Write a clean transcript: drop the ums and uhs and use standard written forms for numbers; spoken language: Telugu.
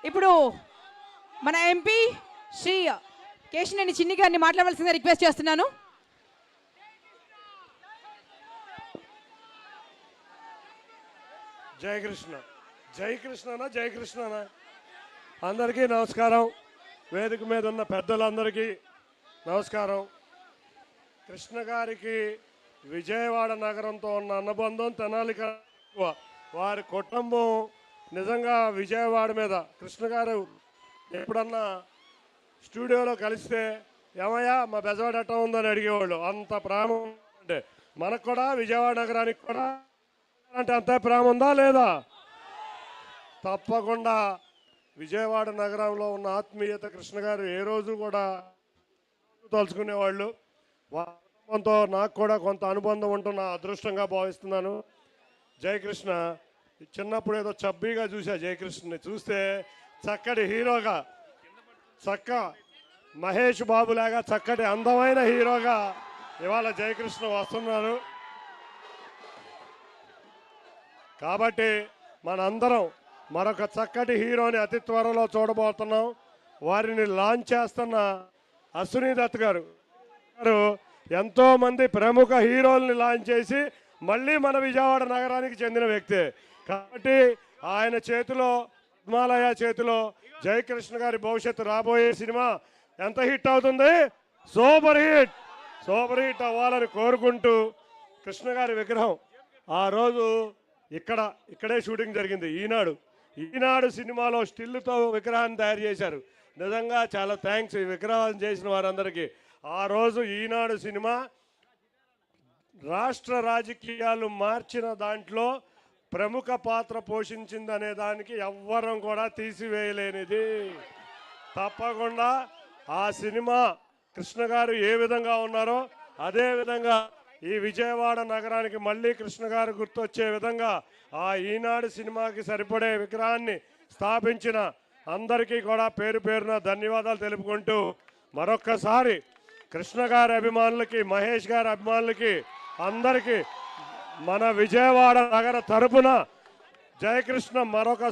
ఇప్పుడు మన ఎంపీ శ్రీ కేశినేని చిన్ని గారిని మాట్లాడవలసిందిగా రిక్వెస్ట్ చేస్తున్నాను. జై కృష్ణ, జై కృష్ణనా, జై కృష్ణనా. అందరికీ నమస్కారం. వేదిక మీద ఉన్న పెద్దలందరికీ నమస్కారం. కృష్ణ గారికి విజయవాడ నగరంతో ఉన్న అనుబంధం తెనాలి ఎక్కువ. వారి కుటుంబం నిజంగా విజయవాడ మీద కృష్ణ గారు ఎప్పుడన్నా స్టూడియోలో కలిస్తే ఏమయ్యా మా బెజవాడ ఎట్ట ఉందని అడిగేవాళ్ళు. అంత ప్రేమ అంటే మనకు కూడా విజయవాడ నగరానికి కూడా అంటే అంత ప్రేమ ఉందా లేదా? తప్పకుండా విజయవాడ నగరంలో ఉన్న ఆత్మీయత కృష్ణ గారు ఏ రోజు కూడా తలుచుకునేవాళ్ళు. కుటుంబంతో నాకు కూడా కొంత అనుబంధం ఉంటున్న అదృష్టంగా భావిస్తున్నాను. జయకృష్ణ చిన్నప్పుడు ఏదో చబ్బీగా చూసా. జయకృష్ణని చూస్తే చక్కటి హీరోగా, మహేష్ బాబులాగా చక్కటి అందమైన హీరోగా ఇవాళ జయకృష్ణ వస్తున్నారు. కాబట్టి మనందరం మరొక చక్కటి హీరోని అతి త్వరలో చూడబోతున్నాం. వారిని లాంచ్ చేస్తున్న అశ్విని దత్ గారు ఎంతోమంది ప్రముఖ హీరోల్ని లాంచ్ చేసి మళ్ళీ మన విజయవాడ నగరానికి చెందిన వ్యక్తే. కాబట్టి ఆయన చేతిలో, హిమాలయ చేతిలో జయకృష్ణ గారి భవిష్యత్తు రాబోయే సినిమా ఎంత హిట్ అవుతుంది? సూపర్ హిట్, సూపర్ హిట్ అవ్వాలని కోరుకుంటూ కృష్ణ గారి విగ్రహం ఆ రోజు ఇక్కడే షూటింగ్ జరిగింది. ఈనాడు సినిమాలో స్టిల్తో విగ్రహాన్ని తయారు చేశారు. నిజంగా చాలా థ్యాంక్స్ ఈ విగ్రహం చేసిన వారందరికీ. ఆ రోజు ఈనాడు సినిమా రాష్ట్ర రాజకీయాలు మార్చిన దాంట్లో ప్రముఖ పాత్ర పోషించిందనే దానికి ఎవ్వరం కూడా తీసివేయలేనిది. తప్పకుండా ఆ సినిమా కృష్ణ గారు ఏ విధంగా ఉన్నారో అదే విధంగా ఈ విజయవాడ నగరానికి మళ్ళీ కృష్ణ గారు గుర్తొచ్చే విధంగా ఆ ఈనాడు సినిమాకి సరిపడే విగ్రహాన్ని స్థాపించిన అందరికీ కూడా పేరు పేరున ధన్యవాదాలు తెలుపుకుంటూ మరొక్కసారి కృష్ణ గారి అభిమానులకి, మహేష్ గారి అభిమానులకి అందరికీ మన విజయవాడ నగర తరపున జయకృష్ణ మరొక